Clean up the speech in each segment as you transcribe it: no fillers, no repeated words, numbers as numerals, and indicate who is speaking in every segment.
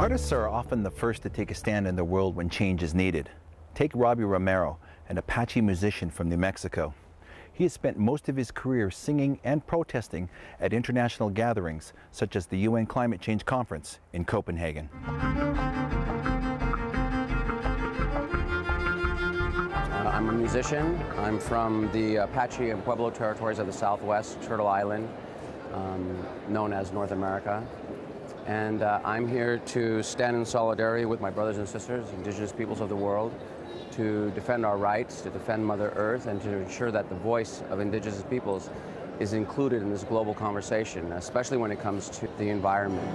Speaker 1: Artists are often the first to take a stand in the world when change is needed. Take Robby Romero, an Apache musician from New Mexico. He has spent most of his career singing and protesting at international gatherings such as the UN Climate Change Conference in Copenhagen.
Speaker 2: I'm a musician. I'm from the Apache and Pueblo territories of the Southwest, Turtle Island, known as North America. And I'm here to stand in solidarity with my brothers and sisters, Indigenous peoples of the world, to defend our rights, to defend Mother Earth, and to ensure that the voice of Indigenous peoples is included in this global conversation, especially when it comes to the environment.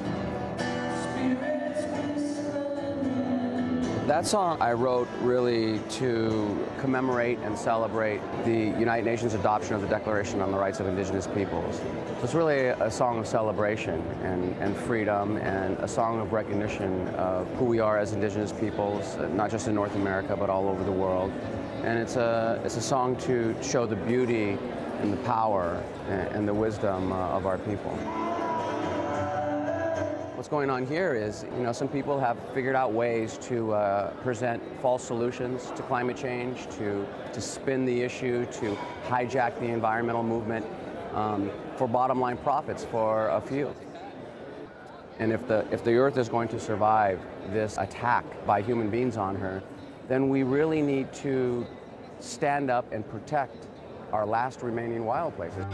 Speaker 2: That song I wrote really to commemorate and celebrate the United Nations adoption of the Declaration on the Rights of Indigenous Peoples. It's really a song of celebration and freedom, and a song of recognition of who we are as Indigenous peoples, not just in North America, but all over the world. And it's a song to show the beauty and the power and the wisdom of our people. What's going on here is, some people have figured out ways to present false solutions to climate change, to spin the issue, to hijack the environmental movement for bottom line profits for a few. And if the Earth is going to survive this attack by human beings on her, then we really need to stand up and protect our last remaining wild places.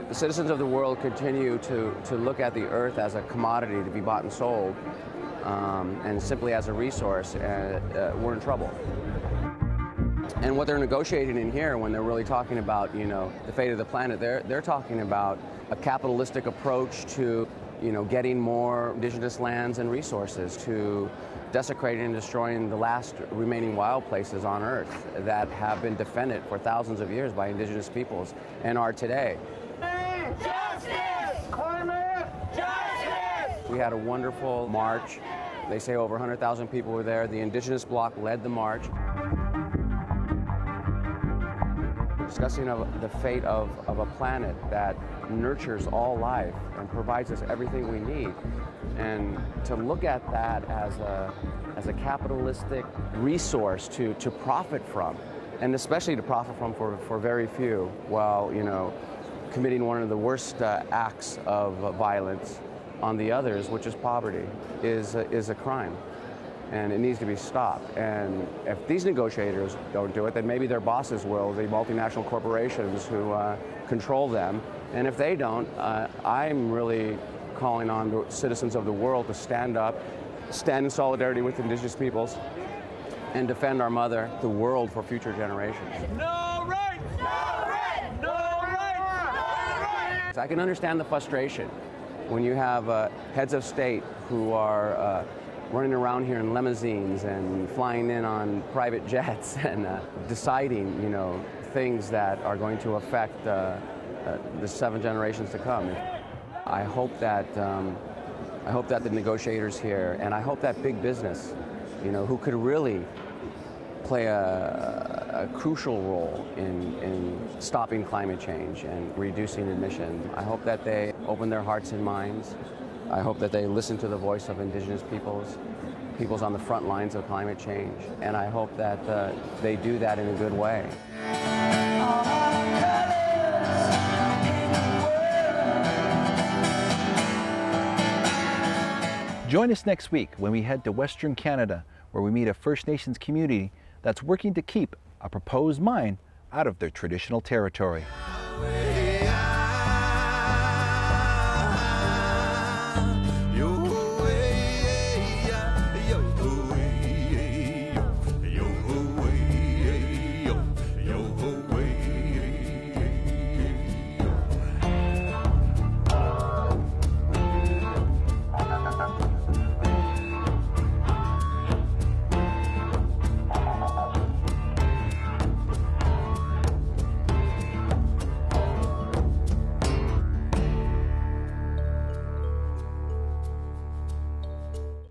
Speaker 2: The citizens of the world continue to look at the Earth as a commodity to be bought and sold, and simply as a resource, we're in trouble. And what they're negotiating in here, when they're really talking about, the fate of the planet, they're talking about a capitalistic approach to, getting more indigenous lands and resources, to desecrating and destroying the last remaining wild places on Earth that have been defended for thousands of years by indigenous peoples and are today.
Speaker 3: Justice! Climate justice!
Speaker 2: We had a wonderful march. They say over 100,000 people were there. The Indigenous Bloc led the march, discussing the fate of a planet that nurtures all life and provides us everything we need. And to look at that as a capitalistic resource to profit from, and especially to profit from for very few, while committing one of the worst acts of violence on the others, which is poverty, is a crime. And it needs to be stopped. And if these negotiators don't do it, then maybe their bosses will, the multinational corporations who control them. And if they don't, I'm really calling on the citizens of the world to stand up, stand in solidarity with Indigenous peoples, and defend our mother, the world, for future generations.
Speaker 3: No right! No right! No right! No right!
Speaker 2: I can understand the frustration when you have heads of state who are running around here in limousines and flying in on private jets and deciding, things that are going to affect the 7 generations to come. I hope that the negotiators here, and I hope that big business, who could really play a crucial role in stopping climate change and reducing emission. I hope that they open their hearts and minds. I hope that they listen to the voice of Indigenous peoples on the front lines of climate change. And I hope that they do that in a good way.
Speaker 1: Join us next week when we head to Western Canada, where we meet a First Nations community that's working to keep a proposed mine out of their traditional territory.